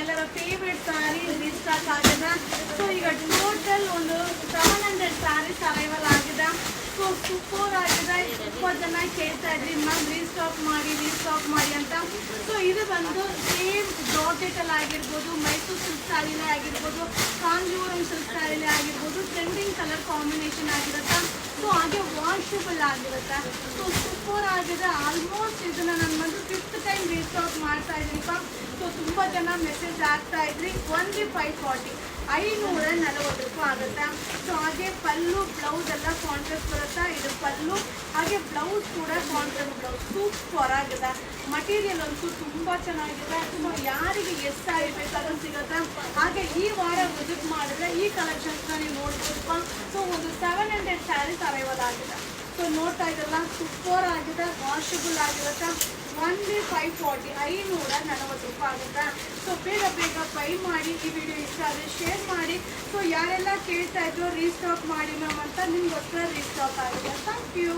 ಎಲ್ಲರ ಫೇವ್ರೆಟ್ ಸಾರಿ ರೀಸ್ಟಾಕ್ ಆಗಿದೆ. ಸೊ ಈಗ ಟೋಟಲ್ ಒಂದು 700 ಸ್ಯಾರೀಸ್ ಅರೈವಲ್ ಆಗಿದೆ. ಸೊ ಸೂಪರ್ ಆಗಿದೆ. 20 ಜನ ಕೇಳ್ತಾ ಇದ್ರಿ ಮ್ಯಾಮ್ ರೀಸ್ಟಾಕ್ ಮಾಡಿ ಅಂತ. ಸೊ ಇದು ಬಂದು ಸೇಮ್ ಜಾರ್ಜೆಟಲ್ಲಿ ಆಗಿರ್ಬೋದು, ಮೈಸೂರು ಸಿಲ್ಕ್ ಸ್ಯಾರಿಲೇ ಆಗಿರ್ಬೋದು, ಕಾಂಜೀವರಂ ಸಿಲ್ಕ್ ಸ್ಯಾರಿಲೇ ಆಗಿರ್ಬೋದು, ಟ್ರೆಂಡಿಂಗ್ ಕಲರ್ ಕಾಂಬಿನೇಷನ್ ಆಗಿರುತ್ತೆ. ಸೊ ಹಾಗೆ ವಾಷಬಲ್ ಆಗಿರುತ್ತೆ. ಸೊ ಸೂಪರ್ ಆಗಿದೆ. ಆಲ್ಮೋಸ್ಟ್ ಇದನ್ನು ನಾನು ಬಂದು 5th ಟೈಮ್ ರೀಸ್ಟಾಕ್ ಮಾಡ್ತಾ ಇದ್ದೀನಿಪ್ಪ. ಸೊ ತುಂಬ ಜನ ಮೆಸೇಜ್ ಆಗ್ತಾ ಇದ್ರಿ. ಓನ್ಲಿ 540 540 ರೂಪಾಯಿ ಆಗುತ್ತೆ. ಸೊ ಹಾಗೆ ಪಲ್ಲು ಬ್ಲೌಸ್ ಎಲ್ಲ ಕಾಂಟ್ರಾಸ್ಟ್ ಬರುತ್ತೆ. ಇದು ಪಲ್ಲು ಹಾಗೆ ಬ್ಲೌಸ್ ಕೂಡ ಕಾಂಟ್ರಾಸ್ಟ್ ಬ್ಲೌಸ್ ಸೂಪರ್ ಆಗಿದೆ. ಮಟೀರಿಯಲ್ ಅಂತೂ ತುಂಬ ಚೆನ್ನಾಗಿದೆ. ಸೊ ಯಾರಿಗೆ ಎಷ್ಟು ಸ್ಯಾರಿ ಬೇಕಾದ್ರೂ ಸಿಗುತ್ತೆ. ಹಾಗೆ ಈ ವಾರ ವಿಸಿಟ್ ಮಾಡಿದ್ರೆ ಈ ಕಲೆಕ್ಷನ್ಸ್ನ ನೀವು ನೋಡ್ಬೋದಪ್ಪ. ಸೊ ಒಂದು 700 ಸ್ಯಾರೀಸ್ ಅರೈವಲ್ ಆಗಿದೆ. ಸೊ ನೋಡ್ತಾ ಇದ್ದಲ್ಲ ಸೂಪರ್ ಆಗಿದೆ, ವಾಷಬಲ್ ಆಗಿರುತ್ತೆ. ಓನ್ಲಿ 540 540 ರೂಪಾಯಿ ಆಗುತ್ತೆ. ಸೊ ಬೇಗ ಬೈ ಮಾಡಿ. ಈ ವಿಡಿಯೋ ಇಷ್ಟ ಆದರೆ ಶೇರ್ ಮಾಡಿ. ಸೊ ಯಾರೆಲ್ಲ ಕೇಳ್ತಾ ಇದ್ರು ರೀಸ್ಟಾಕ್ ಮಾಡಿ ಮ್ಯಾಮ್ ಅಂತ, ನಿಮ್ಗೋಸ್ಕರ ರೀಸ್ಟಾಕ್ ಆಗಿದೆ. Thank you.